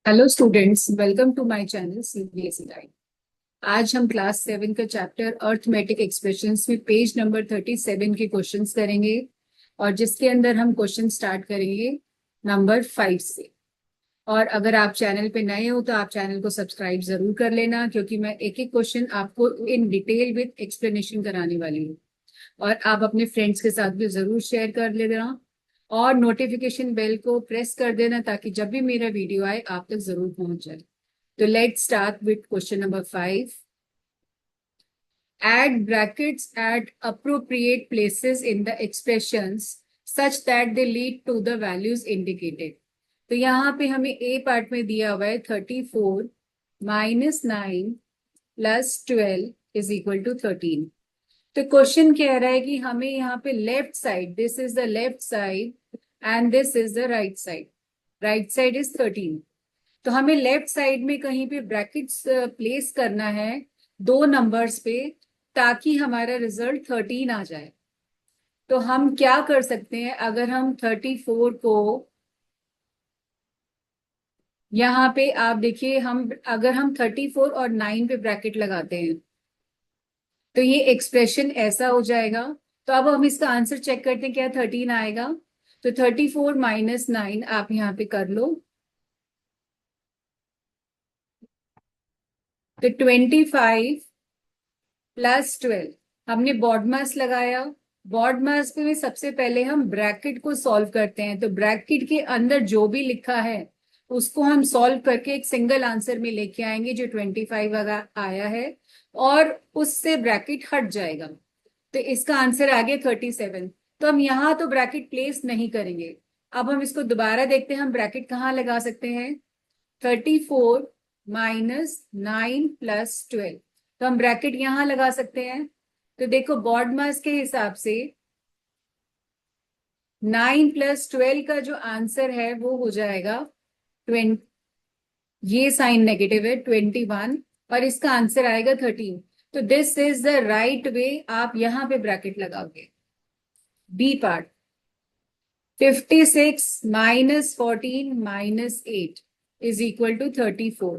Hello students, welcome to my channel CBSE guide. आज हम class 7 का चैप्टर अर्थमेटिक एक्सप्रेशंस में पेज नंबर 37 के क्वेश्चंस करेंगे और जिसके अंदर हम क्वेश्चन स्टार्ट करेंगे नंबर 5 से। और अगर आप चैनल पे नए हो तो आप चैनल को सब्सक्राइब जरूर कर लेना, क्योंकि मैं एक एक क्वेश्चन आपको इन डिटेल विद एक्सप्लेनेशन कराने वाली हूँ। और आप अपने फ्रेंड्स के साथ भी जरूर शेयर कर लेना और नोटिफिकेशन बेल को प्रेस कर देना ताकि जब भी मेरा वीडियो आए आप तक जरूर पहुंच जाए। तो let's start with question number 5। Add brackets at appropriate places in the expressions such that they lead to the values indicated। तो यहाँ पे हमें ए पार्ट में दिया हुआ है 34 minus 9 plus 12 is equal to 13। तो क्वेश्चन कह रहा है कि हमें यहाँ पे left side, this is the left side and this is the right side. Right side is 13। तो हमें लेफ्ट साइड में कहीं पे ब्रैकेट्स प्लेस करना है दो नंबर्स पे, ताकि हमारा रिजल्ट 13 आ जाए। तो हम क्या कर सकते हैं, अगर हम 34 को यहाँ पे आप देखिए, हम अगर हम 34 और 9 पे ब्रैकेट लगाते हैं तो ये एक्सप्रेशन ऐसा हो जाएगा। तो अब हम इसका आंसर चेक करते हैं, क्या 13 आएगा। तो 34 माइनस 9 आप यहाँ पे कर लो, तो 25 प्लस 12। हमने बॉड मास लगाया। बॉड मास में सबसे पहले हम ब्रैकेट को सॉल्व करते हैं। तो ब्रैकेट के अंदर जो भी लिखा है उसको हम सॉल्व करके एक सिंगल आंसर में लेके आएंगे जो 25 आया है, और उससे ब्रैकेट हट जाएगा। तो इसका आंसर आ गया 37। तो हम यहाँ तो ब्रैकेट प्लेस नहीं करेंगे। अब हम इसको दोबारा देखते हैं, हम ब्रैकेट कहाँ लगा सकते हैं। 34 माइनस 9 प्लस 12, तो हम ब्रैकेट यहां लगा सकते हैं। तो देखो बॉड मास के हिसाब से 9 प्लस 12 का जो आंसर है वो हो जाएगा 20। ये साइन नेगेटिव है, 21, और इसका आंसर आएगा 13। तो this is the right way, आप यहां पे ब्रैकेट लगाओगे। B part, 56 minus 14 minus 8 is equal to 34।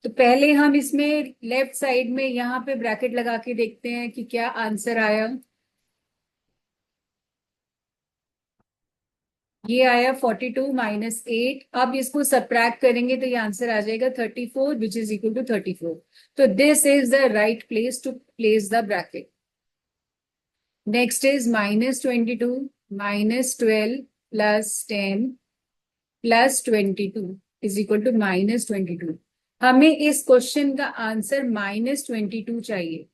तो पहले हम इसमें लेफ्ट साइड में यहाँ पे ब्रैकेट लगा के देखते हैं कि क्या आंसर आया। ये आया 42 माइनस 8। अब इसको सब्ट्रैक्ट करेंगे तो ये आंसर आ जाएगा 34 विच इज इक्वल टू 34। तो this is the right place to place the bracket. Next is minus 22 minus 12 plus 10 plus 22 is equal to minus 22। हमें इस क्वेश्चन का आंसर माइनस 22 चाहिए।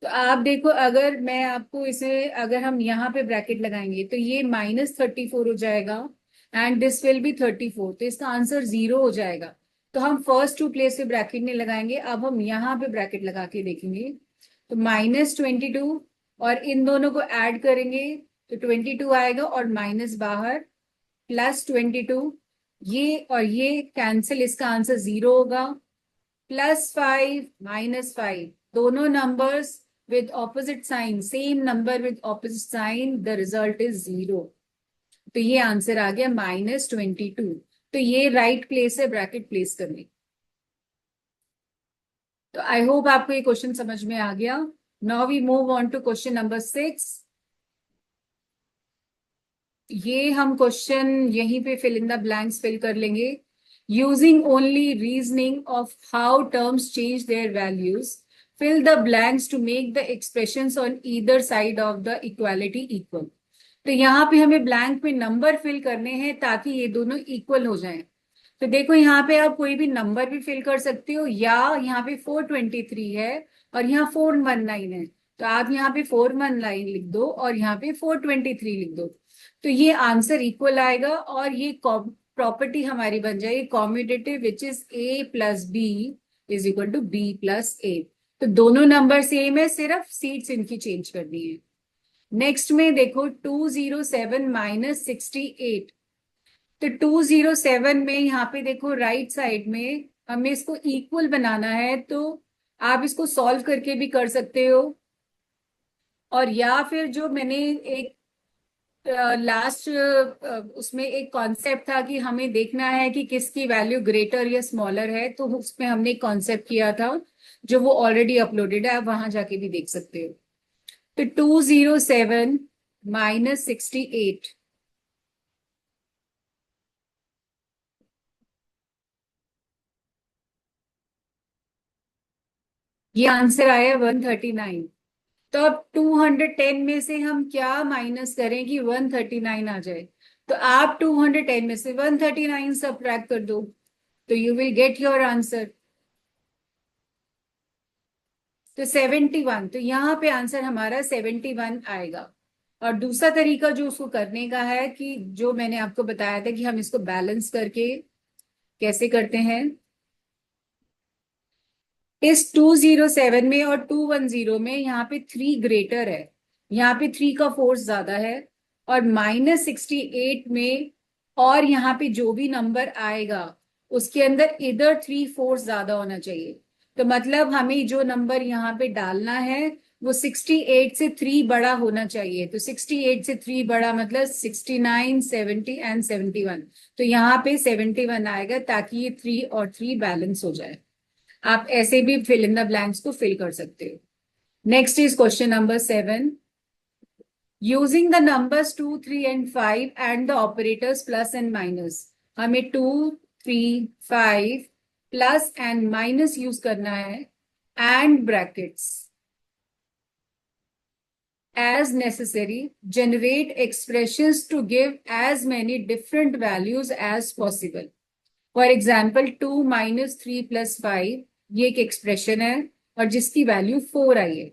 तो आप देखो, अगर मैं आपको इसे, अगर हम यहाँ पे ब्रैकेट लगाएंगे तो ये -34 हो जाएगा एंड दिस विल बी 34। तो इसका आंसर 0 हो जाएगा। तो हम फर्स्ट टू प्लेस पे ब्रैकेट नहीं लगाएंगे, अब हम यहाँ पे ब्रैकेट लगा के देखेंगे। तो -22 और इन दोनों को ऐड करेंगे तो 22 आएगा, और माइनस बाहर, प्लस 22, ये और ये कैंसिल, इसका आंसर 0 होगा। +5 -5, दोनों numbers with opposite sign, same number with opposite sign, the result is 0। तो ये आंसर आ गया -22। तो ये राइट प्लेस है ब्रैकेट प्लेस करने। तो आई होप आपको ये क्वेश्चन समझ में आ गया। Now we move on to question number 6। ये हम क्वेश्चन यहीं पे fill in the blanks fill कर लेंगे। Using only reasoning of how terms change their values, fill the blanks to make the expressions on either side of the equality equal। तो यहाँ पे हमें ब्लैंक में नंबर फिल करने हैं ताकि ये दोनों इक्वल हो जाएं। तो देखो यहाँ पे आप कोई भी नंबर भी फिल कर सकते हो, या यहाँ पे 423 है और यहाँ 419 है, तो आप यहाँ पे 419 लिख दो और यहाँ पे 423 लिख दो। तो ये आंसर इक्वल आएगा और ये प्रॉपर्टी हमारी बन जाएगी commutative, which is a plus B is equal to B plus A. तो दोनों नंबर सेम है, सिर्फ सीट्स इनकी चेंज करनी है। नेक्स्ट में देखो 207 माइनस 68। तो 207 में यहाँ पे देखो राइट साइड में हमें इसको इक्वल बनाना है, तो आप इसको सॉल्व करके भी कर सकते हो, और या फिर जो मैंने एक लास्ट उसमें एक कॉन्सेप्ट था कि हमें देखना है कि किसकी वैल्यू ग्रेटर या स्मॉलर है, तो उसमें हमने एक कॉन्सेप्ट किया था जो वो ऑलरेडी अपलोडेड है, आप वहां जाके भी देख सकते हो। तो 207 माइनस 68, ये आंसर आया 139। तो अब 210 में से हम क्या माइनस करें कि 139 आ जाए? तो आप 210 में से 139 सब्ट्रैक्ट कर दो, तो you will get your answer. तो 71, तो यहाँ पे आंसर हमारा 71 आएगा। और दूसरा तरीका जो उसको करने का है कि जो मैंने आपको बताया था कि हम इसको बैलेंस करके कैसे करते हैं, इस 207 में और 210 में यहाँ पे 3 ग्रेटर है, यहाँ पे 3 का फोर्स ज्यादा है, और -68 में और यहाँ पे जो भी नंबर आएगा उसके अंदर इधर 3 फोर्स ज्यादा होना चाहिए। तो मतलब हमें जो नंबर यहाँ पे डालना है वो 68 से 3 बड़ा होना चाहिए। तो 68 से 3 बड़ा मतलब 69, 70 एंड 71। तो यहाँ पे 71 आएगा ताकि ये 3 और 3 बैलेंस हो जाए। आप ऐसे भी फिल इन द ब्लैंक्स को फिल कर सकते हो। Next is question number 7। Using the numbers 2, 3 and 5 and the operators plus and minus, हमें 2, 3, 5 प्लस एंड माइनस यूज करना है and brackets as necessary, generate expressions to give as many different values as possible. For example, 2 minus 3 plus 5, ये एक expression है और जिसकी value 4 आई है,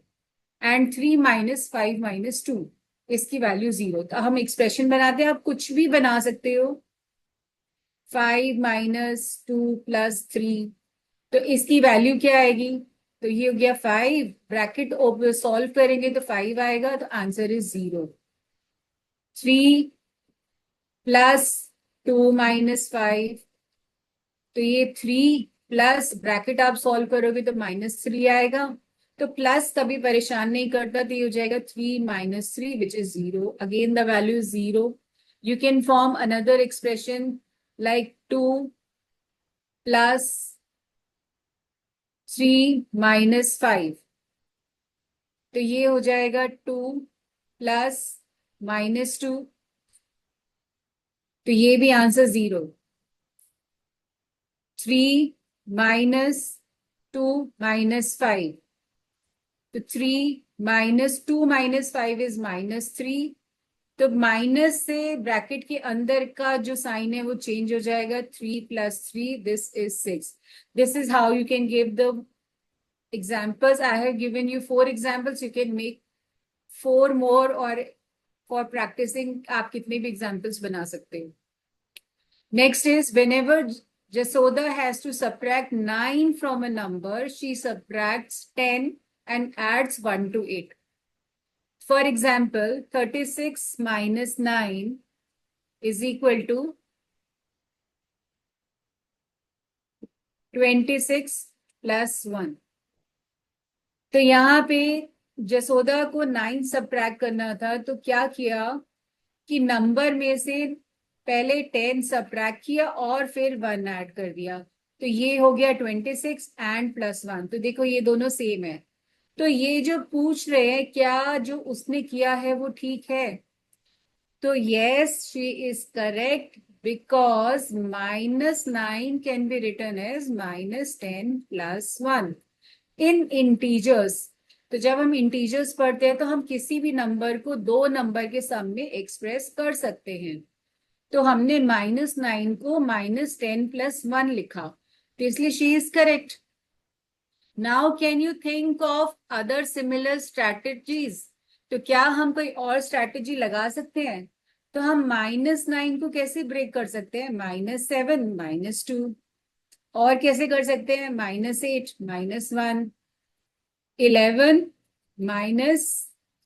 and 3 minus 5 minus 2, इसकी वैल्यू 0। तो हम एक्सप्रेशन बनाते हैं, आप कुछ भी बना सकते हो। 5 माइनस 2 प्लस 3, तो इसकी वैल्यू क्या आएगी? तो ये हो गया 5, ब्रैकेट सॉल्व करेंगे तो 5 आएगा, तो आंसर इज 0। 3 प्लस 2 माइनस 5, तो ये 3 प्लस ब्रैकेट आप सॉल्व करोगे तो -3 आएगा। तो प्लस कभी परेशान नहीं करता, तो ये हो जाएगा 3 minus 3 which is 0। Again the value is 0। You can form another expression like 2 plus 3 minus 5, तो ये हो जाएगा 2 प्लस -2, तो ये भी आंसर 0। 3 माइनस 2 माइनस 5, तो 3 माइनस 2 माइनस 5 इज -3। तो माइनस से ब्रैकेट के अंदर का जो साइन है वो चेंज हो जाएगा, 3 plus 3, this is 6। This is how you can give the examples. I have given you 4 examples, you can make 4 मोर, और फॉर प्रैक्टिसिंग आप कितने भी एग्जाम्पल्स बना सकते हो। Next is, whenever Jasoda has to subtract 9 from a number, she subtracts 10 and adds 1 to it. For example, 36 minus 9 is equal to 26 plus 1. तो यहाँ पे जसोदा को 9 सब्ट्रैक्ट करना था, तो क्या किया कि नंबर में से पहले 10 सब्ट्रैक्ट किया और फिर 1 ऐड कर दिया, तो ये हो गया 26 एंड प्लस 1। तो देखो ये दोनों सेम है। तो ये जो पूछ रहे हैं क्या जो उसने किया है वो ठीक है, तो yes she is correct, because -9 can be return as -10 plus 1 in integers. तो जब हम इंटीजर्स पढ़ते हैं तो हम किसी भी नंबर को दो नंबर के सम में एक्सप्रेस कर सकते हैं। तो हमने -9 को -10 प्लस 1 लिखा, तो इसलिए she is correct. Now can you think of other similar strategies? तो क्या हम कोई और स्ट्रैटेजी लगा सकते हैं? तो हम -9 को कैसे ब्रेक कर सकते हैं? -7 -2। और कैसे कर सकते हैं? -8 -1, 11 माइनस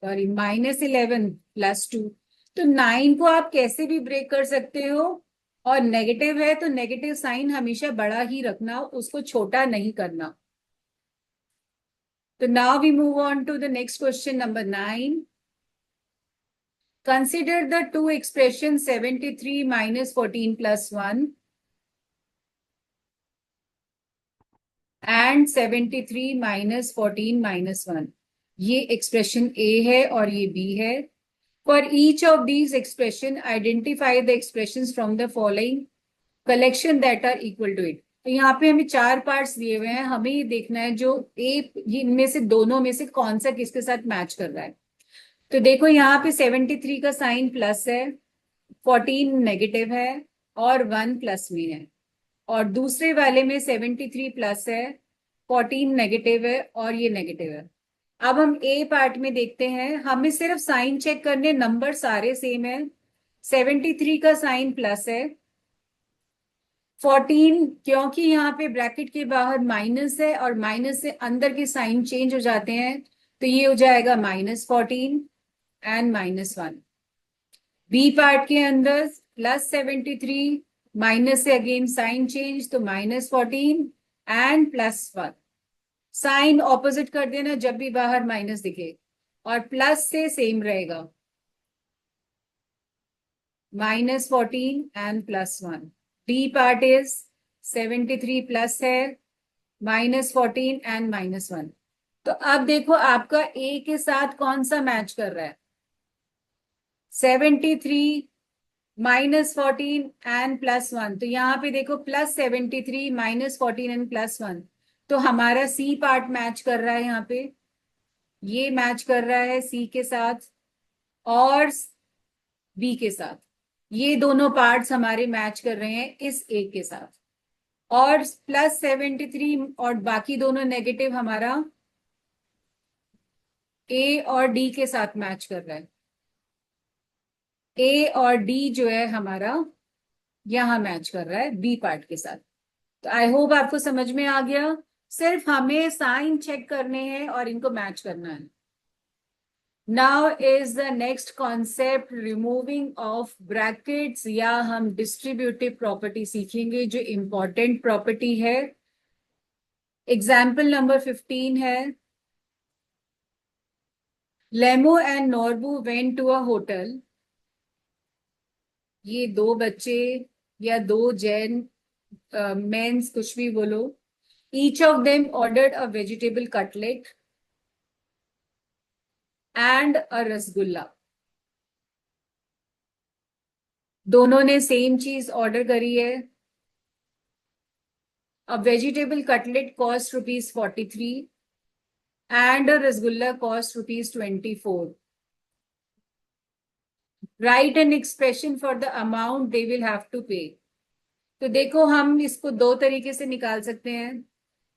सॉरी -11 प्लस 2। तो 9 को आप कैसे भी ब्रेक कर सकते हो, और नेगेटिव है तो नेगेटिव साइन हमेशा बड़ा ही रखना, उसको छोटा नहीं करना। तो now we move on to the next question number 9। Consider the two expressions 73 minus 14 plus 1 and 73 minus 14 minus 1. ये एक्सप्रेशन A है और ये B है. For each of these expression, identify the expressions from the following collection that are equal to it. तो यहाँ पे हमें चार पार्ट्स दिए हुए हैं, हमें ये देखना है जो इनमें से दोनों में से कौन सा किसके साथ मैच कर रहा है. तो देखो यहाँ पे 73 का साइन प्लस है, 14 नेगेटिव है और 1 प्लस में है. और दूसरे वाले में 73 प्लस है, 14 नेगेटिव है और ये नेगेटिव है. अब हम ए पार्ट में देखते हैं, हमें सिर्फ साइन चेक करने, नंबर सारे सेम है. 73 का साइन प्लस है, 14 क्योंकि यहाँ पे ब्रैकेट के बाहर माइनस है और माइनस से अंदर के साइन चेंज हो जाते हैं, तो ये हो जाएगा -14 एंड -1. बी पार्ट के अंदर +73, माइनस से अगेन साइन चेंज, तो -14 एंड +1. साइन ऑपोजिट कर देना जब भी बाहर माइनस दिखे, और प्लस से सेम रहेगा, -14 and +1. D part is 73 plus है, -14 एंड -1. तो अब देखो आपका ए के साथ कौन सा मैच कर रहा है, 73 -14 एंड +1. तो यहाँ पे देखो +73 -14 एंड +1. तो हमारा सी पार्ट मैच कर रहा है, यहाँ पे ये मैच कर रहा है सी के साथ और बी के साथ. ये दोनों पार्ट्स हमारे मैच कर रहे हैं इस ए के साथ. और +73 और बाकी दोनों नेगेटिव हमारा ए और डी के साथ मैच कर रहा है. ए और डी जो है हमारा यहां मैच कर रहा है बी पार्ट के साथ. तो आई होप आपको समझ में आ गया. सिर्फ हमें साइन चेक करने हैं और इनको मैच करना है. Now is the next concept removing of brackets, या हम डिस्ट्रीब्यूटिव प्रॉपर्टी सीखेंगे जो इंपॉर्टेंट प्रॉपर्टी है. एग्जाम्पल नंबर 15 है, Lemo and Norbu went to a hotel. ये दो बच्चे या दो जैन मेंस, कुछ भी बोलो. Each of them ordered a vegetable cutlet and अ रसगुल्ला. दोनों ने सेम चीज ऑर्डर करी है. A vegetable cutlet cost ₹43 and a rasgulla cost ₹24. Write an expression for the amount they will have to pay. तो देखो हम इसको दो तरीके से निकाल सकते हैं.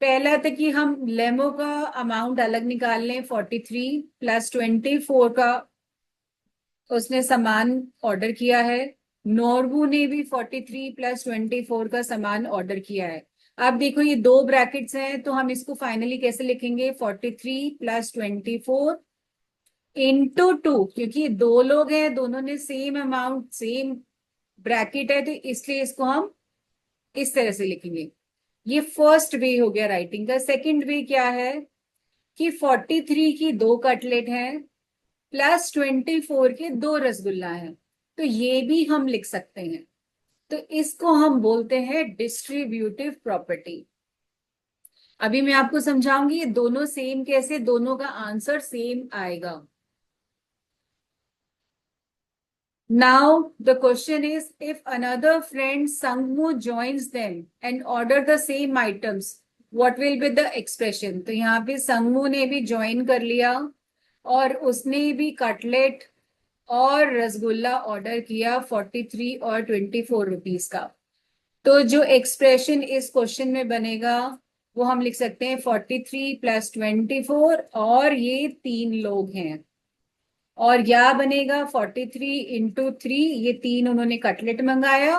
पहला था कि हम लेमो का अमाउंट अलग निकाल लें, 43 + 24 का उसने सामान ऑर्डर किया है. नॉर्बू ने भी 43 + 24 का सामान ऑर्डर किया है. अब देखो ये दो ब्रैकेट्स हैं, तो हम इसको फाइनली कैसे लिखेंगे, 43 + 24 इंटू 2, क्योंकि दो लोग हैं, दोनों ने सेम अमाउंट सेम ब्रैकेट है, तो इसलिए इसको हम इस तरह से लिखेंगे. ये फर्स्ट वे हो गया राइटिंग का. सेकंड वे क्या है कि 43 की दो कटलेट हैं +24 के दो रसगुल्ला हैं, तो ये भी हम लिख सकते हैं. तो इसको हम बोलते हैं डिस्ट्रीब्यूटिव प्रॉपर्टी. अभी मैं आपको समझाऊंगी ये दोनों सेम कैसे, दोनों का आंसर सेम आएगा. Now the question is, if another friend Sangmu joins them and order the same items, what will be the expression? तो यहाँ पे संगमू ने भी ज्वाइन कर लिया और उसने भी कटलेट और रसगुल्ला ऑर्डर किया 43 और 24 रुपीस का. तो जो एक्सप्रेशन इस क्वेश्चन में बनेगा वो हम लिख सकते हैं 43 + 24, और ये तीन लोग हैं. और क्या बनेगा 43 × 3, ये तीन उन्होंने कटलेट मंगाया,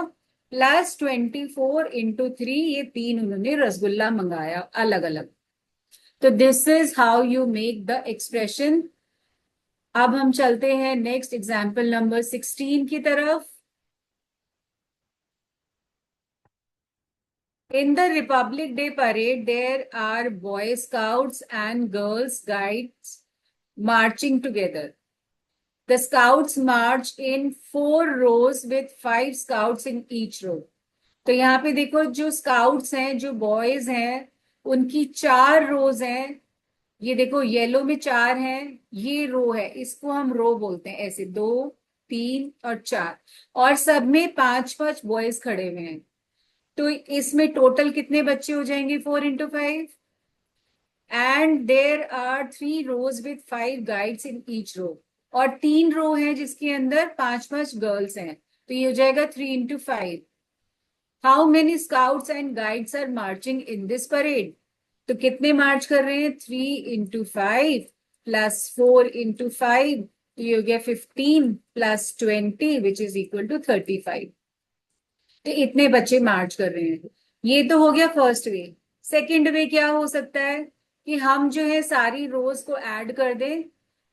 +24 × 3, ये तीन उन्होंने रसगुल्ला मंगाया अलग अलग. तो this is how you make the expression. अब हम चलते हैं नेक्स्ट एग्जाम्पल नंबर 16 की तरफ. In the Republic Day parade, there are Boy Scouts and Girls Guides marching together. The scouts march in 4 rows with 5 scouts in each row. तो यहाँ पे देखो जो स्काउट्स हैं, जो बॉयज हैं, उनकी 4 rows हैं। ये देखो येलो में 4 हैं, ये रो है, इसको हम रो बोलते हैं, ऐसे 2, 3 और 4। और सब में 5-5 बॉयज खड़े हुए हैं। तो इसमें टोटल कितने बच्चे हो जाएंगे? 4 into 5। And there are 3 rows with 5 guides in each row. और 3 रो है जिसके अंदर 5-5 गर्ल्स हैं, तो ये हो जाएगा 3 into 5। How many scouts and guides are marching in this parade? तो कितने मार्च कर रहे हैं? 3 into 5 प्लस 4 into 5, तो ये हो गया 15 plus 20 which is equal to 35। तो इतने बच्चे मार्च कर रहे हैं। ये तो हो गया फर्स्ट वे। सेकेंड वे क्या हो सकता है कि हम जो है सारी रोज को ऐड कर दें।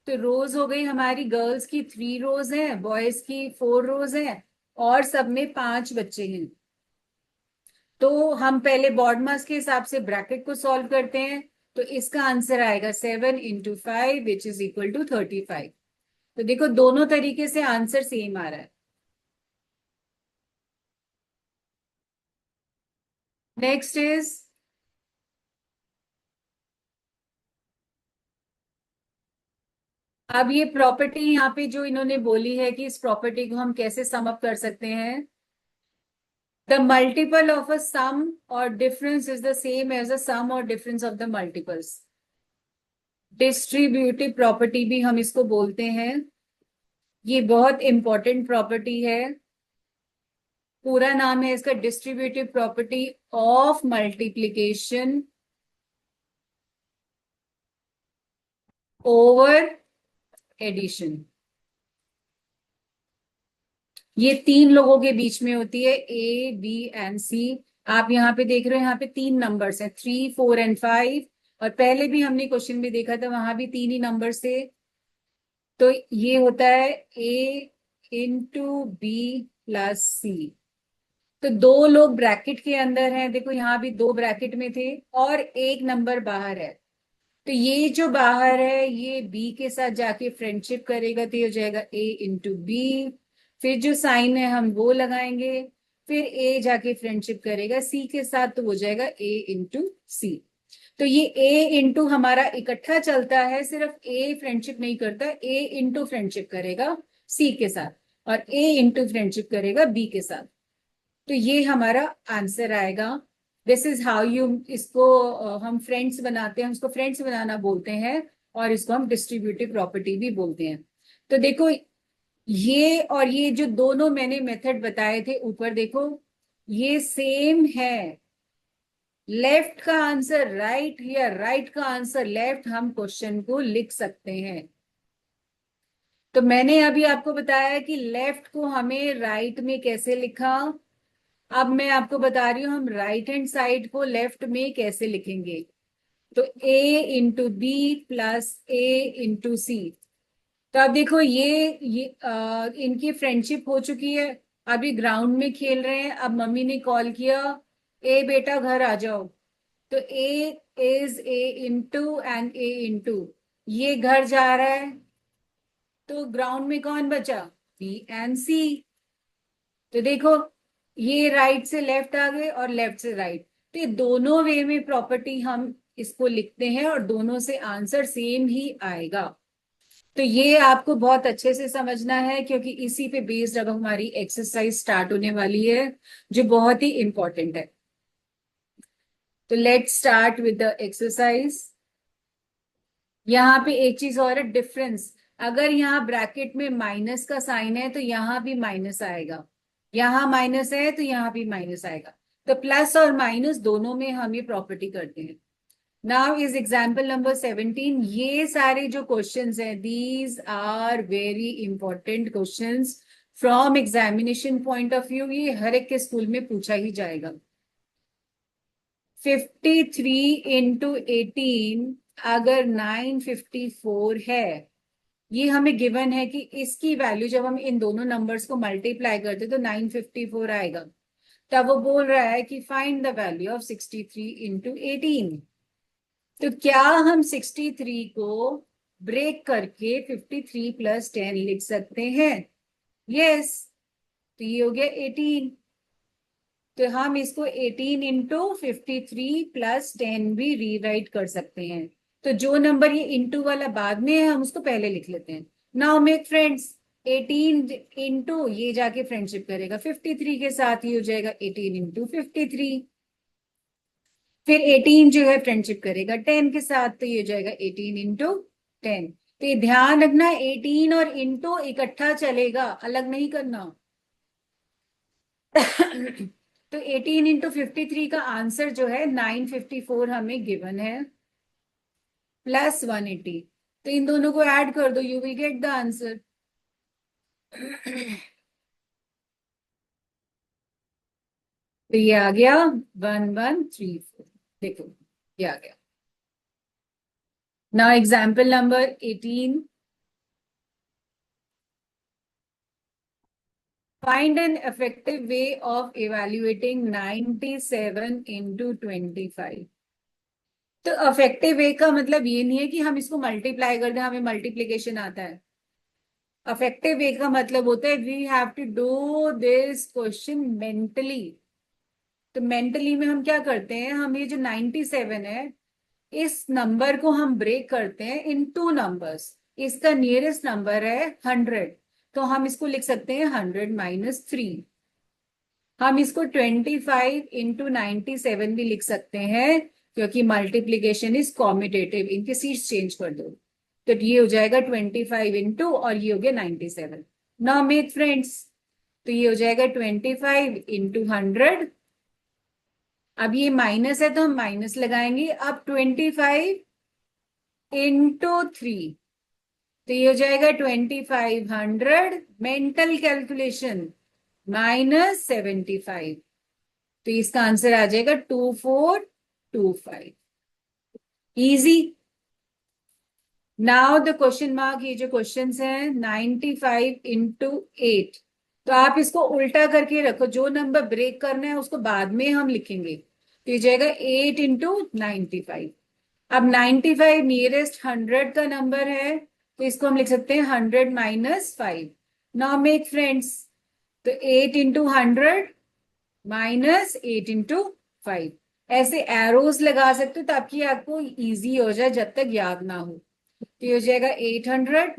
तो रोज हो गई हमारी, गर्ल्स की 3 rows हैं, बॉयज की 4 rows हैं, और सब में 5 बच्चे हैं। तो हम पहले बॉड मास के हिसाब से ब्रैकेट को सॉल्व करते हैं। तो इसका आंसर आएगा 7 into 5 which is equal to 35। तो देखो दोनों तरीके से आंसर सेम आ रहा है। नेक्स्ट इज, अब ये प्रॉपर्टी यहाँ पे जो इन्होंने बोली है कि इस प्रॉपर्टी को हम कैसे सम अप कर सकते हैं। The multiple of a sum और difference is the same as the sum और difference of the multiples. Distributive property भी हम इसको बोलते हैं। ये बहुत इंपॉर्टेंट प्रॉपर्टी है। पूरा नाम है इसका distributive property of multiplication over addition. ये 3 लोगों के बीच में होती है, A, B एंड C। आप यहाँ पे देख रहे हो, यहाँ पे 3 नंबर्स हैं, 3, 4 एंड 5। और पहले भी हमने क्वेश्चन में देखा था, वहां भी 3 ही नंबर थे। तो ये होता है A into B+C। तो 2 लोग ब्रैकेट के अंदर हैं, देखो यहाँ भी 2 ब्रैकेट में थे, और 1 नंबर बाहर है। तो ये जो बाहर है ये बी के साथ जाके फ्रेंडशिप करेगा, तो ये हो जाएगा A into B। फिर जो साइन है हम वो लगाएंगे। फिर ए जाके फ्रेंडशिप करेगा सी के साथ, तो हो जाएगा A into C। तो ये ए इंटू हमारा इकट्ठा चलता है, सिर्फ ए फ्रेंडशिप नहीं करता, ए इंटू फ्रेंडशिप करेगा सी के साथ, और ए इंटू फ्रेंडशिप करेगा बी के साथ। तो ये हमारा आंसर आएगा। दिस इज हाउ यू, इसको हम फ्रेंड्स बनाते हैं, उसको फ्रेंड्स बनाना बोलते हैं, और इसको हम डिस्ट्रीब्यूटिव प्रॉपर्टी भी बोलते हैं। तो देखो ये और ये जो दोनों मैंने मेथड बताए थे ऊपर, देखो ये सेम है। लेफ्ट का आंसर राइट या राइट का आंसर लेफ्ट, हम क्वेश्चन को लिख सकते हैं। तो मैंने अभी आपको बताया कि लेफ्ट को हमें राइट में कैसे लिखा। अब मैं आपको बता रही हूं हम राइट हैंड साइड को लेफ्ट में कैसे लिखेंगे। तो A into B+A into C। तो अब देखो ये इनकी फ्रेंडशिप हो चुकी है, अभी ग्राउंड में खेल रहे हैं। अब मम्मी ने कॉल किया, ए बेटा घर आ जाओ। तो A is A into ये घर जा रहा है, तो ग्राउंड में कौन बचा? B and C। तो देखो ये राइट से लेफ्ट आ गए और लेफ्ट से राइट, तो ये दोनों वे में प्रॉपर्टी हम इसको लिखते हैं, और दोनों से आंसर सेम ही आएगा। तो ये आपको बहुत अच्छे से समझना है, क्योंकि इसी पे बेस्ड अब हमारी एक्सरसाइज स्टार्ट होने वाली है, जो बहुत ही इंपॉर्टेंट है। तो let's start with the exercise. यहाँ पे एक चीज और है, डिफरेंस। अगर यहाँ ब्रैकेट में माइनस का साइन है तो यहाँ भी माइनस आएगा, यहाँ माइनस है तो यहाँ भी माइनस आएगा। तो प्लस और माइनस दोनों में हम ये प्रॉपर्टी करते हैं। Now is example number 17। ये सारे जो क्वेश्चंस हैं, these are very important questions from examination point of view. ये हर एक के स्कूल में पूछा ही जाएगा। 53 into 18 अगर 954 है, ये हमें गिवन है कि इसकी वैल्यू जब हम इन दोनों नंबर्स को मल्टीप्लाई करते तो 954 आएगा। तब वो बोल रहा है कि find the value of 63 into 18। तो क्या हम 63 को ब्रेक करके 53 प्लस 10 लिख सकते हैं। यस, तो ये हो गया 18। तो हम इसको 18 इंटू 53 प्लस 10 भी रीराइट कर सकते हैं। तो जो नंबर ये इंटू वाला बाद में है हम उसको पहले लिख लेते हैं। नाउ मेक फ्रेंड्स, 18 इंटू ये जाके फ्रेंडशिप करेगा 53 के साथ, ही हो जाएगा 18 इंटू 53। फिर 18 जो है फ्रेंडशिप करेगा 10 के साथ, तो ये हो जाएगा 18 इंटू 10। तो ये ध्यान रखना, 18 और इंटू इकट्ठा चलेगा, अलग नहीं करना। तो 18 इंटू 53 का आंसर जो है 954 हमें गिवन है, प्लस 180। तो इन दोनों को ऐड कर दो, you will get the answer. तो ये आ गया 1134। देखो ये आ गया। Now example number 18, find an effective way of evaluating 97 into 25। तो अफेक्टिव वे का मतलब ये नहीं है कि हम इसको मल्टीप्लाई कर दें, हमें मल्टीप्लीकेशन आता है। अफेक्टिव वे का मतलब होता है we have to do this question mentally. तो मेंटली में हम क्या करते हैं, हम ये जो 97 है इस नंबर को हम ब्रेक करते हैं इन टू नंबर्स। इसका नियरेस्ट नंबर है 100, तो हम इसको लिख सकते हैं 100 - 3। हम इसको 25 इंटू 97 भी लिख सकते हैं, क्योंकि मल्टीप्लीकेशन इज कॉम्यूटेटिव, इनके सीट्स चेंज कर दो। तो ये हो जाएगा 25 इंटू और ये हो गया 97। नाउ मेक फ्रेंड्स, तो ये हो जाएगा 25 इंटू 100। अब ये माइनस है तो हम माइनस लगाएंगे। अब 25 इंटू 3, तो ये हो जाएगा 2500 मेंटल कैलकुलेशन -75। तो इसका आंसर आ जाएगा 2425। Easy. Now the question mark, ये जो क्वेश्चन है 95 इंटू 8। तो आप इसको उल्टा करके रखो, जो नंबर ब्रेक करना है उसको बाद में हम लिखेंगे। तो ये जाएगा 8 इंटू 95। अब 95 नियरेस्ट 100 का नंबर है, तो इसको हम लिख सकते हैं 100 - 5। नाउ मेक फ्रेंड्स, तो 8 इंटू 100 -8 इंटू 5। ऐसे एरोज लगा सकते हो ताकि आपको इजी हो जाए जब तक याद ना हो। तो ये हो जाएगा 800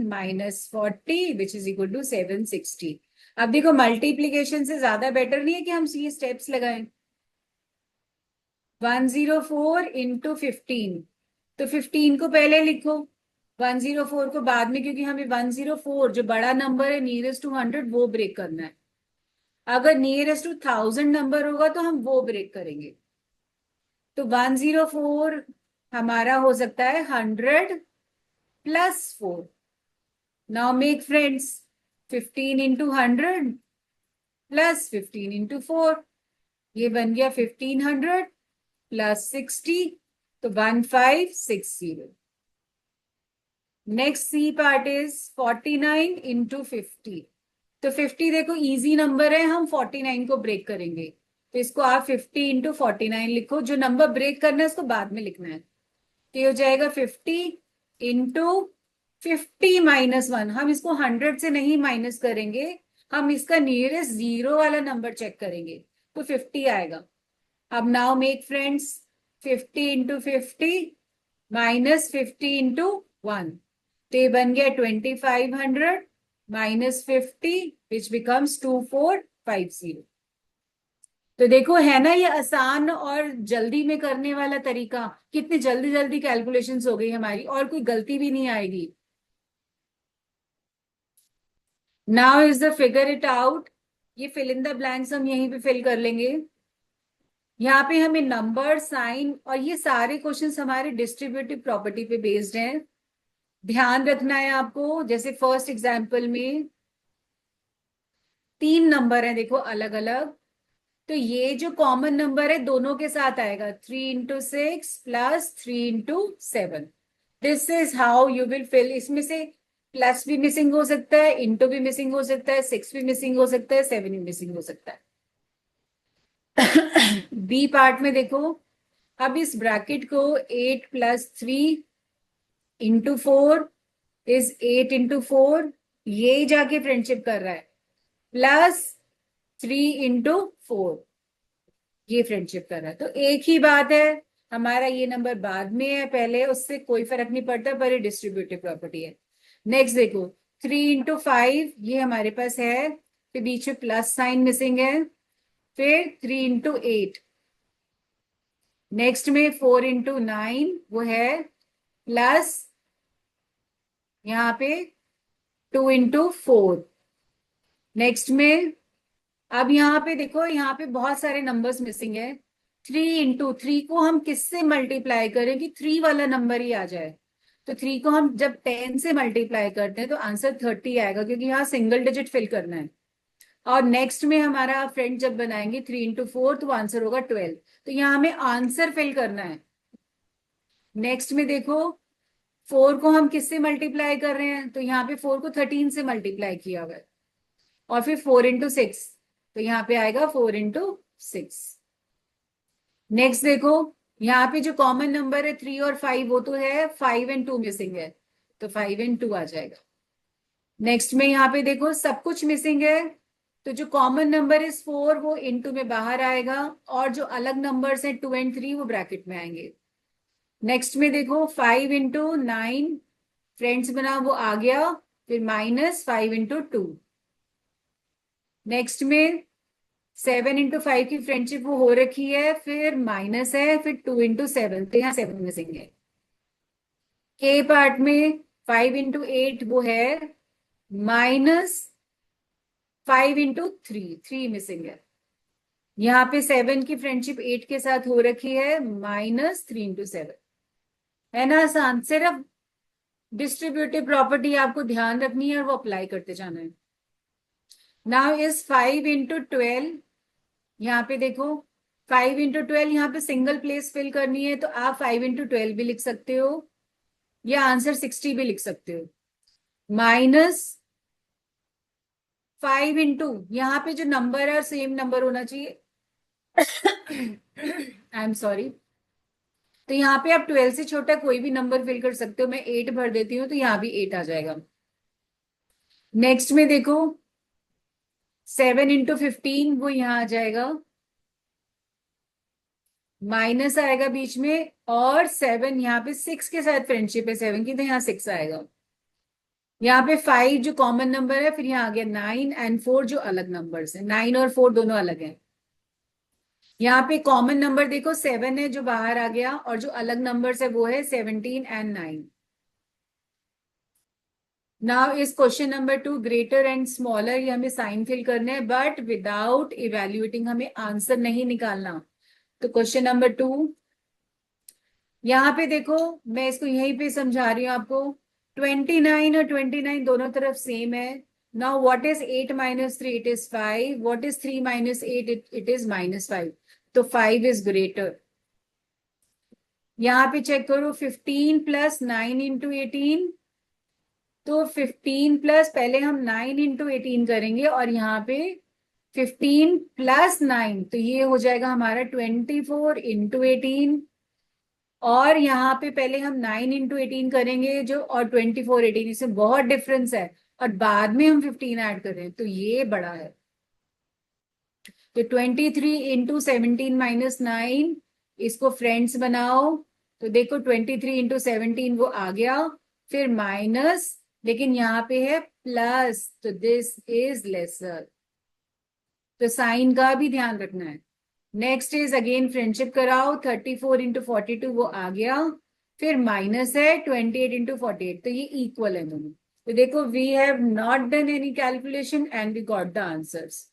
- 40 विच इज इक्वल टू 760। अब देखो मल्टीप्लीकेशन से ज्यादा बेटर नहीं है कि हम ये स्टेप्स लगाएं। 104 इंटू 15, तो 15 को पहले लिखो, 104 को बाद में, क्योंकि हमें 104 जो बड़ा नंबर है नियरेस्ट टू 100 वो ब्रेक करना है। अगर नियरेस्ट टू 1000 नंबर होगा तो हम वो ब्रेक करेंगे। तो 104 हमारा हो सकता है 100 + 4। Now make friends, 15 into 100 + 15 into 4, ये बन गया 1500 + 60, तो 1560। Next C part is 49 into 50। तो 50 देखो इजी नंबर है, हम 49 को ब्रेक करेंगे। तो इसको आप 50 इंटू 49 लिखो, जो नंबर ब्रेक करना है उसको बाद में लिखना है। तो ये हो जाएगा 50 इंटू 50 - 1। हम इसको 100 से नहीं माइनस करेंगे, हम इसका नियरेस्ट जीरो वाला नंबर चेक करेंगे, तो 50 आएगा। अब now make friends, 50 into 50 -50 into 1, तो ये बन गया 2500 -50 विच बिकम्स 2450। तो देखो है ना ये आसान और जल्दी में करने वाला तरीका, कितनी जल्दी जल्दी कैलकुलेशंस हो गई हमारी और कोई गलती भी नहीं आएगी। Now is the figure it out. ये फिल इन द ब्लैंक्स हम यहीं पे फिल कर लेंगे। यहाँ पे हमें नंबर, साइन और ये सारे क्वेश्चंस हमारे डिस्ट्रीब्यूटिव प्रॉपर्टी पे बेस्ड हैं। ध्यान रखना है आपको, जैसे फर्स्ट एग्जाम्पल में 3 नंबर है देखो अलग अलग, तो ये जो कॉमन नंबर है दोनों के साथ आएगा 3 into 6 + 3 into 7। This is how you will fill. इसमें से प्लस भी मिसिंग हो सकता है, इंटू भी मिसिंग हो सकता है, 6 भी मिसिंग हो सकता है, 7 भी मिसिंग हो सकता है। बी पार्ट में देखो, अब इस ब्रैकेट को 8 + 3 इंटू 4 इज 8 into 4, ये जाके फ्रेंडशिप कर रहा है, प्लस 3 into 4, ये फ्रेंडशिप कर रहा है। तो एक ही बात है, हमारा ये नंबर बाद में है, पहले उससे कोई फर्क नहीं पड़ता, पर ये डिस्ट्रीब्यूटिव प्रॉपर्टी है। नेक्स्ट देखो, 3 into 5, ये हमारे पास है, फिर बीच में प्लस साइन मिसिंग है, फिर 3 into 8, नेक्स्ट में 4 into 9 वो है, प्लस यहाँ पे 2 into 4, नेक्स्ट में, अब यहाँ पे देखो, यहाँ पे बहुत सारे नंबर्स मिसिंग है। 3 into 3 को हम किससे मल्टीप्लाई करें कि 3 वाला नंबर ही आ जाए? तो 3 को हम जब 10 से मल्टीप्लाई करते हैं तो आंसर 30 आएगा, क्योंकि यहाँ सिंगल डिजिट फिल करना है। और नेक्स्ट में हमारा फ्रेंड जब बनाएंगे 3 into 4, तो आंसर होगा 12। तो यहाँ हमें आंसर फिल करना है। नेक्स्ट में देखो, 4 को हम किससे मल्टीप्लाई कर रहे हैं? तो यहाँ पे 4 को 13 से मल्टीप्लाई किया हुआ है। और फिर 4 into 6, तो यहाँ पे आएगा 4 into 6। नेक्स्ट देखो, यहाँ पे जो कॉमन नंबर है 3 और 5, वो तो है, 5 and 2 मिसिंग है, तो 5 and 2 आ जाएगा। नेक्स्ट में यहाँ पे देखो सब कुछ मिसिंग है, तो जो कॉमन नंबर इज 4 वो इनटू में बाहर आएगा, और जो अलग नंबर्स हैं 2 and 3 वो ब्रैकेट में आएंगे। नेक्स्ट में देखो 5 into 9, फ्रेंड्स बना वो आ गया, फिर -5 into 2। नेक्स्ट में 7 into 5 की फ्रेंडशिप वो हो रखी है, फिर माइनस है, फिर 2 into 7, तो यहाँ 7 मिसिंग है। के पार्ट में 5 into 8 वो है, -5 into 3, 3 मिसिंग है। यहाँ पे 7 की फ्रेंडशिप 8 के साथ हो रखी है, -3 into 7। है ना आसान? सिर्फ डिस्ट्रीब्यूटिव प्रॉपर्टी आपको ध्यान रखनी है और वो अप्लाई करते जाना है। नाउ इज 5 into 12, यहाँ पे देखो 5 into 12, यहाँ पे सिंगल प्लेस फिल करनी है, तो आप 5 into 12 भी लिख सकते हो, या आंसर 60 भी लिख सकते हो। -5 into, यहाँ पे जो नंबर है सेम नंबर होना चाहिए। I am sorry. तो यहाँ पे आप 12 से छोटा कोई भी नंबर फिल कर सकते हो, मैं 8 भर देती हूँ, तो यहाँ भी 8 आ जाएगा। नेक्स्ट में देखो 7 into 15, वो यहाँ आ जाएगा, माइनस आएगा बीच में, और 7 यहाँ पे 6 के साथ फ्रेंडशिप है 7 की, तो यहाँ 6 आएगा। यहाँ पे 5 जो कॉमन नंबर है, फिर यहाँ आ गया 9 and 4 जो अलग नंबर्स है, 9 और 4 दोनों अलग हैं। यहाँ पे कॉमन नंबर देखो 7 है जो बाहर आ गया, और जो अलग नंबर्स है वो है 17 and 9। नाउ इस question number 2, greater and smaller, ये हमें साइन फिल करने हैं, बट विदाउट इवेल्युएटिंग, हमें आंसर नहीं निकालना। तो क्वेश्चन नंबर 2, यहाँ पे देखो मैं इसको यहीं पे समझा रही हूँ आपको। 29 और 29 दोनों तरफ सेम है। Now what is 8 - 3? It is 5। What is 3 - 8? It is -5। तो 5 इज ग्रेटर। यहाँ पे चेक करो, 15 + 9 into 18, तो 15 प्लस, पहले हम 9 into 18 करेंगे, और यहाँ पे 15 + 9, तो ये हो जाएगा हमारा 24 into 18। और यहाँ पे पहले हम 9 into 18 करेंगे जो, और 24 18, इसमें बहुत डिफरेंस है, और बाद में हम 15 ऐड करें, तो ये बड़ा है। तो 23 into 17 - 9, इसको फ्रेंड्स बनाओ, तो देखो 23 into 17 वो आ गया, फिर माइनस, लेकिन यहाँ पे है प्लस, तो दिस इज लेसर, तो साइन का भी ध्यान रखना है। नेक्स्ट इज अगेन फ्रेंडशिप कराओ, 34 into 42 वो आ गया, फिर माइनस है 28 into 48, तो ये इक्वल है दोनों। तो देखो we have not done any calculation and we got the answers.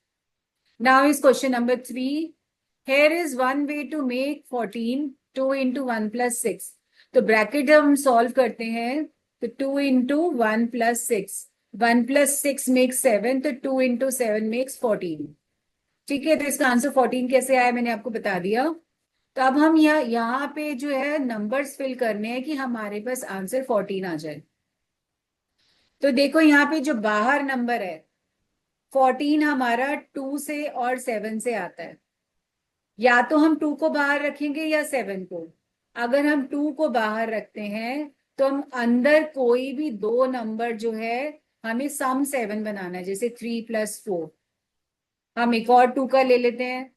Now is question number 3, here is one way to make 14, 2 into 1 + 6। तो ब्रैकेट जब हम सॉल्व करते हैं, तो 2 into 1 + 6, 1 + 6 makes 7, तो 2 into 7 makes 14। ठीक है, तो इसका आंसर 14 कैसे आया मैंने आपको बता दिया। तो अब हम यहाँ पे जो है नंबर्स फिल करने हैं कि हमारे पास आंसर 14 आ जाए। तो देखो यहाँ पे जो बाहर नंबर है 14, हमारा 2 से और 7 से आता है। या तो हम 2 को बाहर रखेंगे या 7 को। अगर हम 2 को बाहर रखते हैं तो हम अंदर कोई भी दो नंबर जो है हमें सम 7 बनाना है, जैसे 3 + 4। हम एक और 2 का ले लेते हैं,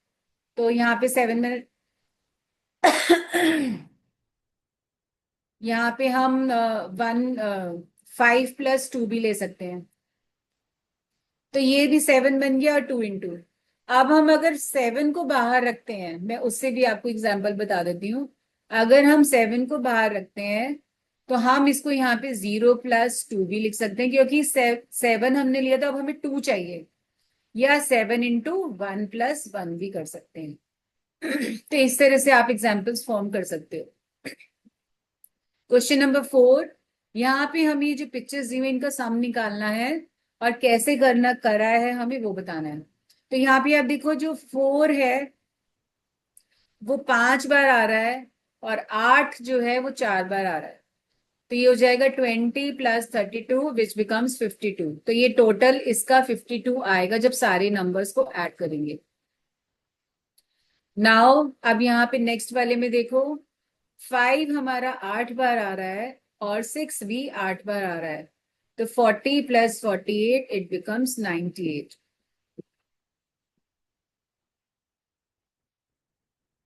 तो यहाँ पे 7 में यहाँ पे हम 5 + 2 भी ले सकते हैं, तो ये भी 7 बन गया और 2 × अब हम अगर 7 को बाहर रखते हैं, मैं उससे भी आपको एग्जांपल बता देती हूँ। अगर हम 7 को बाहर रखते हैं तो हम इसको यहाँ पे 0 + 2 भी लिख सकते हैं, क्योंकि 7 हमने लिया था, अब हमें 2 चाहिए, या 7 × 1 + 1 भी कर सकते हैं। तो इस तरह से आप एग्जाम्पल्स फॉर्म कर सकते हो। क्वेश्चन नंबर 4, यहाँ पे हमें ये जो पिक्चर्स दी हुई इनका सम निकालना है, और कैसे करना करा है हमें वो बताना है। तो यहाँ पे आप देखो, जो 4 है वो 5 बार आ रहा है, और 8 जो है वो 4 बार आ रहा है। तो ये हो जाएगा 20 + 32 विच बिकम्स 52। तो ये टोटल इसका 52 आएगा जब सारे नंबर्स को ऐड करेंगे। नाउ अब यहाँ पे नेक्स्ट वाले में देखो, 5 हमारा 8 बार आ रहा है, और 6 भी 8 बार आ रहा है। तो 40 + 48 इट बिकम्स 98।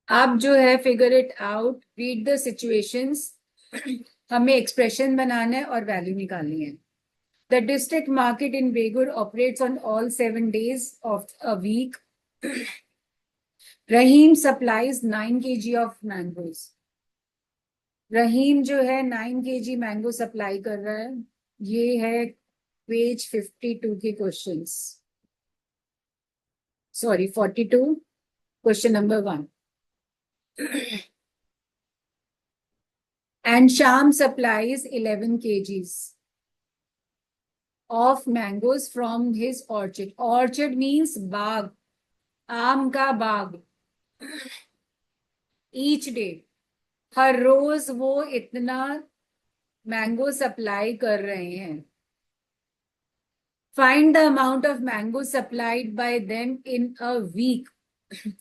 अब जो है figure it out, read the situations. हमें एक्सप्रेशन बनाना है और वैल्यू निकालनी है। The district market in Begur operates on all 7 days of a week. Rahim supplies 9 kg of mangoes. Rahim जो है 9 kg मैंगो सप्लाई कर रहा है। ये है पेज 52 के questions, sorry 42, question number 1। And Sham supplies 11 kgs of mangoes from his orchard. Orchard means बाग, आम का बाग। Each day, हर रोज वो इतना मैंगो सप्लाई कर रहे हैं। Find the amount of mango supplied by them in a week.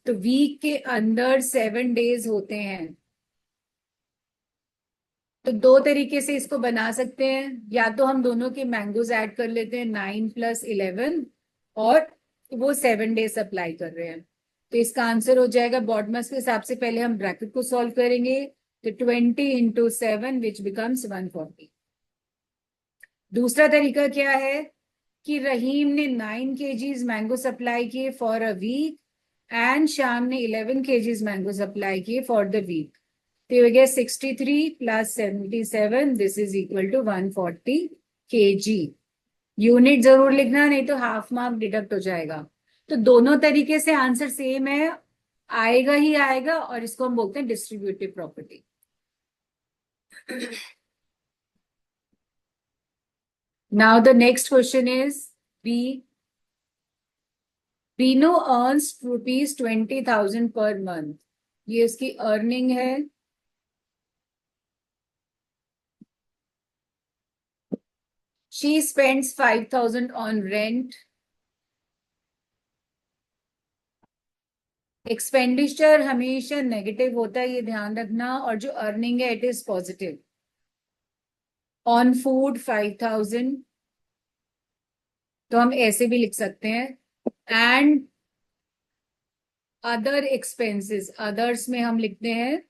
तो वीक के अंदर 7 days होते हैं। तो दो तरीके से इसको बना सकते हैं, या तो हम दोनों के मैंगोज ऐड कर लेते हैं 9 + 11, और वो 7 days सप्लाई कर रहे हैं। तो इसका आंसर हो जाएगा, बॉडमस के हिसाब से पहले हम ब्रैकेट को सॉल्व करेंगे, तो 20 × 7 विच बिकम्स 140। दूसरा तरीका क्या है कि रहीम ने 9 kgs मैंगो सप्लाई किए for a week, and Sham ने 11 kgs मैंगो सप्लाई किए फॉर द वीक। तो हो गया 63 + 77, this is equal to 140 kg। Unit जरूर लिखना, नहीं तो हाफ मार्क डिडक्ट हो जाएगा। तो दोनों तरीके से आंसर सेम है, आएगा ही आएगा, और इसको हम बोलते हैं distributive property. Now the next question is B. Bino earns ₹20,000 per month. ये उसकी अर्निंग है। She spends 5,000 on rent. Expenditure हमेशा नेगेटिव होता है, ये ध्यान रखना, और जो अर्निंग है it is positive. On food 5,000, तो हम ऐसे भी लिख सकते हैं। एंड अदर एक्सपेंसेस, अदर्स में हम लिखते हैं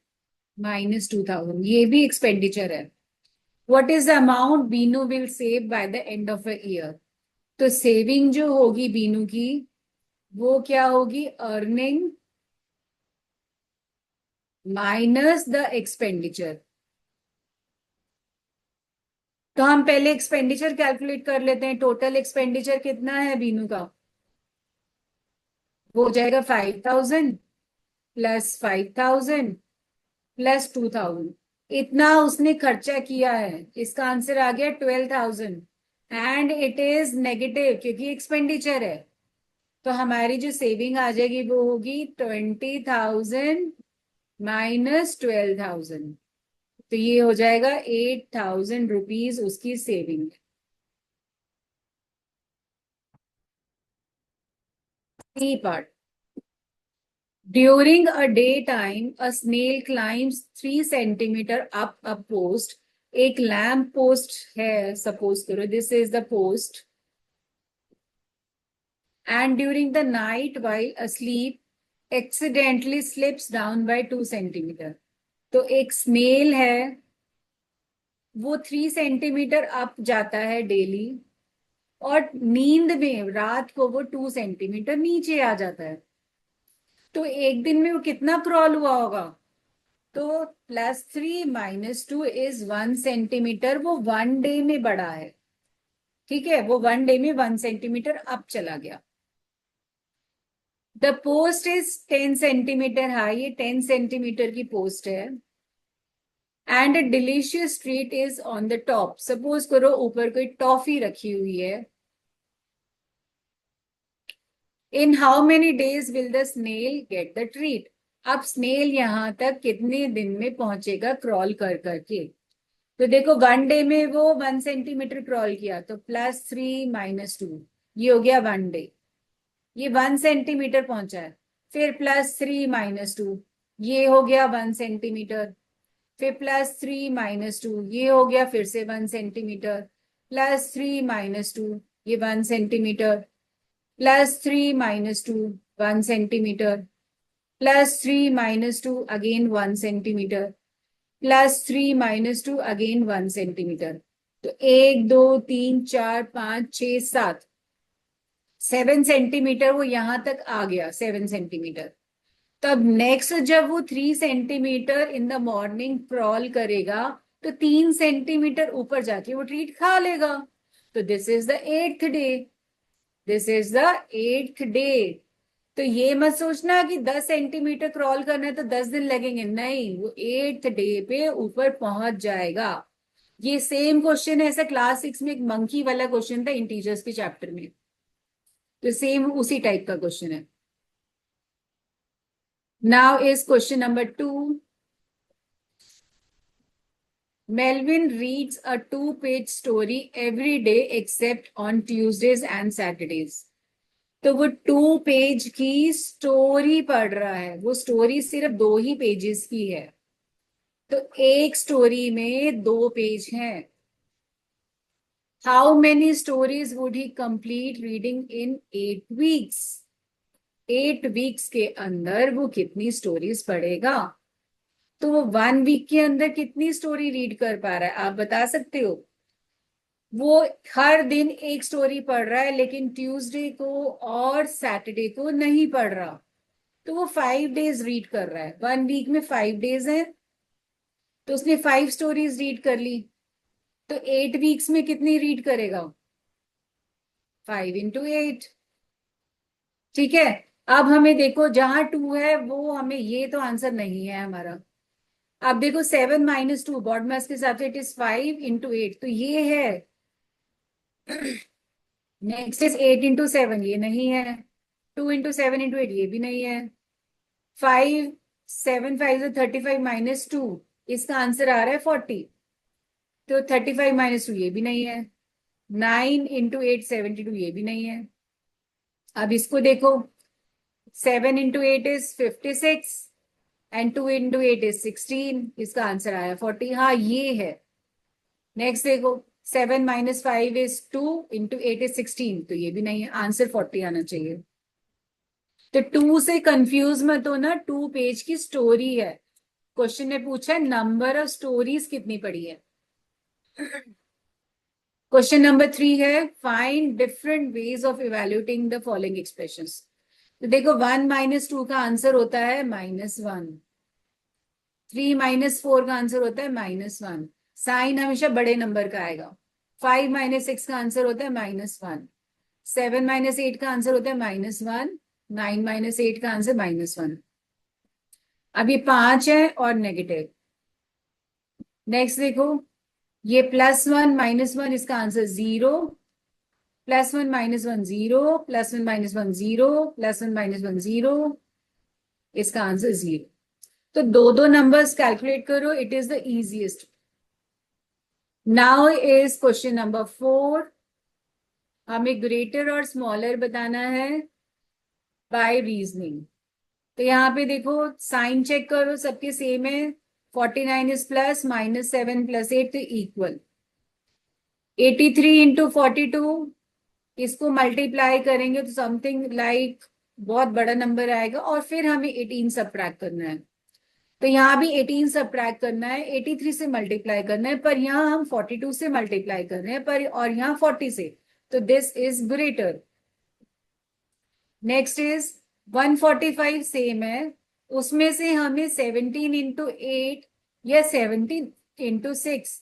-2,000, ये भी एक्सपेंडिचर है। What is the amount Binu will save by the end of a year. तो सेविंग जो होगी बीनू की, वो क्या होगी, अर्निंग माइनस द एक्सपेंडिचर। तो हम पहले एक्सपेंडिचर कैलकुलेट कर लेते हैं। टोटल एक्सपेंडिचर कितना है बीनू का, वो हो जाएगा 5,000 + 5,000 + 2,000। इतना उसने खर्चा किया है, इसका आंसर आ गया 12,000। एंड इट इज नेगेटिव क्योंकि एक्सपेंडिचर है। तो हमारी जो सेविंग आ जाएगी वो होगी 20,000 - 12,000। तो ये हो जाएगा 8,000 रुपीज उसकी saving. C part. During a daytime, a snail climbs 3 centimeter up a post. एक लैम्प पोस्ट है, सपोज करो this is the post, and during the night while asleep accidentally slips down by 2 centimetre. तो एक snail है, वो 3 centimetre up जाता है daily, और नींद में रात को वो 2 सेंटीमीटर नीचे आ जाता है। तो एक दिन में वो कितना क्रॉल हुआ होगा? तो +3 - 2 इज 1 सेंटीमीटर, वो 1 डे में बढ़ा है। ठीक है, वो 1 डे में 1 सेंटीमीटर अप चला गया। The post is 10 centimetre high, ये 10 सेंटीमीटर की पोस्ट है, and a delicious treat is on the top. Suppose करो ऊपर कोई टॉफी रखी हुई है। In how many days will the snail get the treat? अब स्नेल यहां तक कितने दिन में पहुंचेगा क्रॉल कर करके? तो देखो 1 डे में वो 1 सेंटीमीटर क्रॉल किया, तो +3 - 2, ये हो गया 1 डे। ये 1 सेंटीमीटर पहुंचा है। फिर +3 - 2, ये हो गया 1 सेंटीमीटर। फिर +3 - 2, ये हो गया फिर से 1 सेंटीमीटर। +3 - 2, ये 1 centimetre. +3 - 2, 1 centimetre. +3 - 2, again 1 centimetre. +3 - 2, again 1 centimetre. तो 1 2 3 4 5 6 7, 7 सेंटीमीटर वो यहां तक आ गया, 7 सेंटीमीटर। तब नेक्स्ट जब वो 3 centimetre in the morning crawl करेगा, तो 3 सेंटीमीटर ऊपर जाके वो ट्रीट खा लेगा। तो this is the 8th day. This is the 8th day. तो ये मत सोचना कि 10 सेंटीमीटर क्रॉल करना है तो 10 दिन लगेंगे, नहीं, वो 8th डे पे ऊपर पहुंच जाएगा। ये सेम क्वेश्चन है, ऐसा क्लास 6 में एक मंकी वाला क्वेश्चन था इंटीजर्स के चैप्टर में। तो सेम उसी टाइप का क्वेश्चन है। Now is question number 2। Melvin reads a 2 page story every day except on Tuesdays and Saturdays. तो वो 2 पेज की स्टोरी पढ़ रहा है। वो स्टोरी सिर्फ 2 ही पेजेस की है। तो एक स्टोरी में 2 पेज हैं। How many stories would he complete reading in 8 weeks? 8 weeks के अंदर वो कितनी स्टोरीज पढ़ेगा? तो वो 1 वीक के अंदर कितनी स्टोरी रीड कर पा रहा है, आप बता सकते हो? वो हर दिन एक स्टोरी पढ़ रहा है, लेकिन ट्यूसडे को और सैटरडे को नहीं पढ़ रहा। तो वो 5 डेज रीड कर रहा है। 1 वीक में 5 डेज है, तो उसने 5 स्टोरीज रीड कर ली। तो 8 वीक्स में कितनी रीड करेगा? 5 × 8। ठीक है। अब हमें देखो, जहां 2 है वो हमें, ये तो आंसर नहीं है हमारा। अब देखो 7 - 2 बॉड मास के हिसाब से इट इज 5 × 8, तो ये है। नेक्स्ट इज 8 × 7, ये नहीं है। 2 × 7 × 8, ये भी नहीं है। 5 7 5 35 - 2, इसका आंसर आ रहा है 40। तो 35 - 2 ये भी नहीं है। 9 × 8 72, ये भी नहीं है। अब इसको देखो, 7 × 8 इज 56, एंड 2 × 8 इज 16, इसका आंसर आया 40। हाँ, ये है। नेक्स्ट देखो, 7 - 5 इज 2 × 8 इज 16, तो ये भी नहीं है। आंसर 40 आना चाहिए। तो 2 से कंफ्यूज मत हो ना, 2 पेज की स्टोरी है। क्वेश्चन ने पूछा नंबर ऑफ स्टोरीज कितनी पड़ी है। क्वेश्चन नंबर 3 है, find different ways of evaluating the following expressions. तो देखो 1 - 2 का आंसर होता है -1। 3 - 4 का आंसर होता है -1। साइन हमेशा बड़े नंबर का आएगा। 5 - 6 का आंसर होता है -1। 7 - 8 का आंसर होता है -1। 9 - 8 का आंसर -1। अब ये 5 है और नेगेटिव। नेक्स्ट देखो, ये +1 - 1, इसका आंसर 0। +1 - 1 0, +1 - 1 0, +1 - 1 0, इसका आंसर 0। तो दो दो नंबर्स कैलकुलेट करो, it is the easiest. Now is question number 4। हमें ग्रेटर और स्मॉलर बताना है बाय रीजनिंग। तो यहाँ पे देखो, साइन चेक करो, सबके सेम है। 49 is plus minus 7 plus 8 तो इक्वल 83 into 42 इसको मल्टीप्लाई करेंगे तो समथिंग लाइक बहुत बड़ा नंबर आएगा और फिर हमें 18 सबट्रैक्ट करना है। तो यहाँ भी 18 सबट्रैक्ट करना है, 83 से मल्टीप्लाई करना है, पर यहाँ हम 42 से मल्टीप्लाई कर रहे हैं पर और यहाँ 40 से, तो this is greater. Next is 145 same है, उसमें से हमें 17 इंटू 8 या 17 इंटू 6,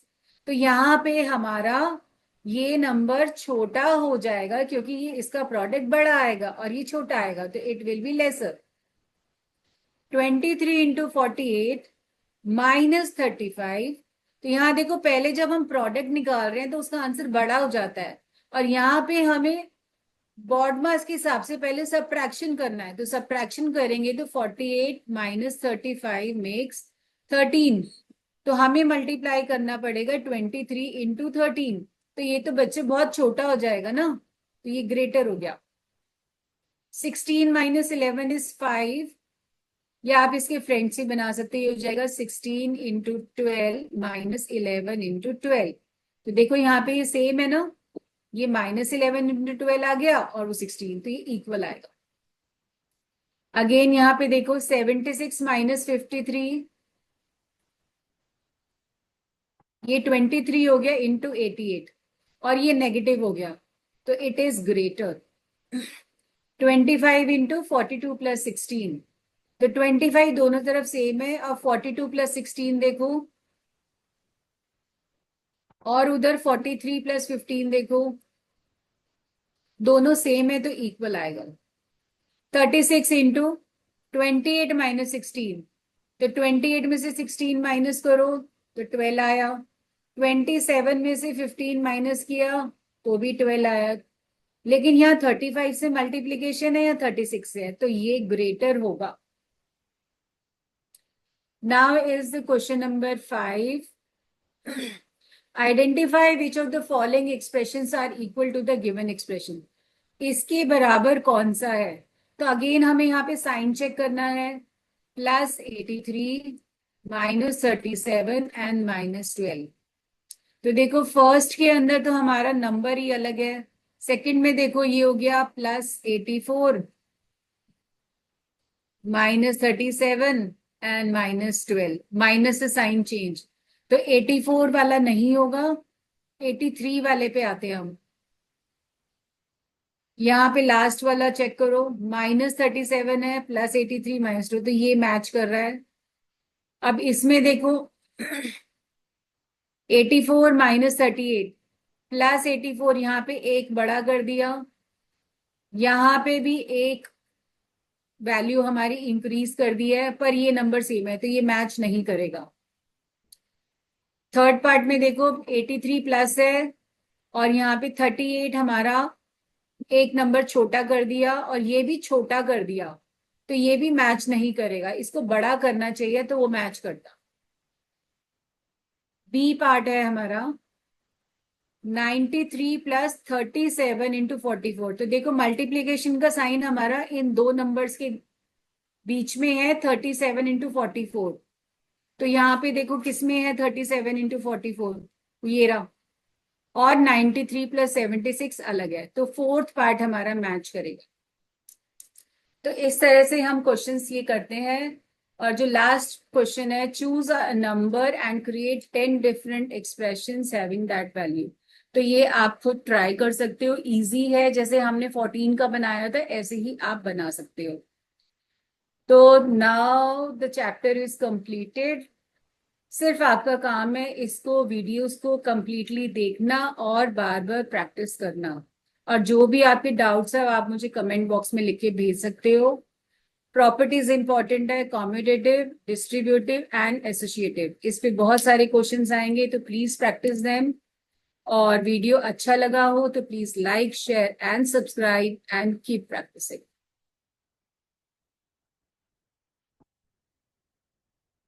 तो यहाँ पे हमारा ये नंबर छोटा हो जाएगा क्योंकि ये इसका प्रोडक्ट बड़ा आएगा और ये छोटा आएगा, तो it will be lesser. 23 into 48 minus 35, तो यहाँ देखो पहले जब हम प्रोडक्ट निकाल रहे हैं तो उसका आंसर बड़ा हो जाता है और यहाँ पे हमें बॉड मास के हिसाब से पहले सबट्रैक्शन करना है, तो सबट्रैक्शन करेंगे तो 48 माइनस 35 मेक्स 13, तो हमें मल्टीप्लाई करना पड़ेगा 23 इंटू 13, तो ये तो बच्चे बहुत छोटा हो जाएगा ना, तो ये ग्रेटर हो गया। 16 माइनस 11 इज 5, या आप इसके फ्रेंड्स ही बना सकते हैं, ये हो जाएगा 16 इंटू 12 माइनस 11 इंटू 12, तो देखो यहाँ पे ये सेम है ना, ये माइनस 11 इंटू 12 आ गया और वो 16, तो ये इक्वल आएगा। अगेन यहाँ पे देखो 76 माइनस 53, ये 23 हो गया इंटू 88 और ये नेगेटिव हो गया, तो it is greater. 25 into 42 plus 16, तो 25 दोनों तरफ सेम है, और 42 प्लस 16 देखो, और उधर 43 प्लस 15 देखो, दोनों सेम है तो इक्वल आएगा। 36 इंटू 28 माइनस 16, तो 28 में से 16 माइनस करो तो 12 आया, 27 में से 15 माइनस किया तो भी 12 आया, लेकिन यहाँ 35 से मल्टीप्लीकेशन है या 36 से है, तो ये ग्रेटर होगा। Now is the question number 5, identify which of the following expressions are equal to the given expression, इसके बराबर कौन सा है, तो अगेन हमें यहाँ पे साइन चेक करना है, प्लस 83 माइनस 37 एंड माइनस 12, तो देखो फर्स्ट के अंदर तो हमारा नंबर ही अलग है, सेकंड में देखो ये हो गया plus 84 minus 37 and minus 12, minus से साइन चेंज, तो 84 वाला नहीं होगा, 83 वाले पे आते हैं हम। यहाँ पे लास्ट वाला चेक करो, माइनस 37 है प्लस 83 माइनस 2, तो ये मैच कर रहा है। अब इसमें देखो 84 माइनस 38 प्लस 84, यहाँ पे एक बड़ा कर दिया, यहाँ पे भी एक वैल्यू हमारी इंक्रीज कर दी है, पर ये नंबर सेम है तो ये मैच नहीं करेगा। थर्ड पार्ट में देखो 83 प्लस है और यहाँ पे 38 हमारा एक नंबर छोटा कर दिया और ये भी छोटा कर दिया, तो ये भी मैच नहीं करेगा, इसको बड़ा करना चाहिए तो वो मैच करता। बी पार्ट है हमारा 93 प्लस 37 इंटू 44, तो देखो मल्टीप्लीकेशन का साइन हमारा इन दो नंबर्स के बीच में है, 37 इंटू 44, तो यहाँ पे देखो किसमें है 37 इंटू 44, ये रहा, और 93 प्लस 76 अलग है, तो फोर्थ पार्ट हमारा मैच करेगा। तो इस तरह से हम क्वेश्चंस ये करते हैं। और जो लास्ट क्वेश्चन है, choose a number and create 10 different expressions having that value, तो ये आप खुद ट्राई कर सकते हो, इजी है, जैसे हमने 14 का बनाया था ऐसे ही आप बना सकते हो। तो now the chapter is completed, सिर्फ आपका काम है इसको वीडियोस को कंप्लीटली देखना और बार बार प्रैक्टिस करना, और जो भी आपके डाउट्स है आप मुझे कमेंट बॉक्स में लिख के भेज सकते हो। प्रॉपर्टीज इंपॉर्टेंट है, कॉम्यूटेटिव, डिस्ट्रीब्यूटिव एंड एसोसिएटिव, इस पे बहुत सारे क्वेश्चंस आएंगे, तो प्लीज प्रैक्टिस देम। और वीडियो अच्छा लगा हो तो please like, share and subscribe and keep practising.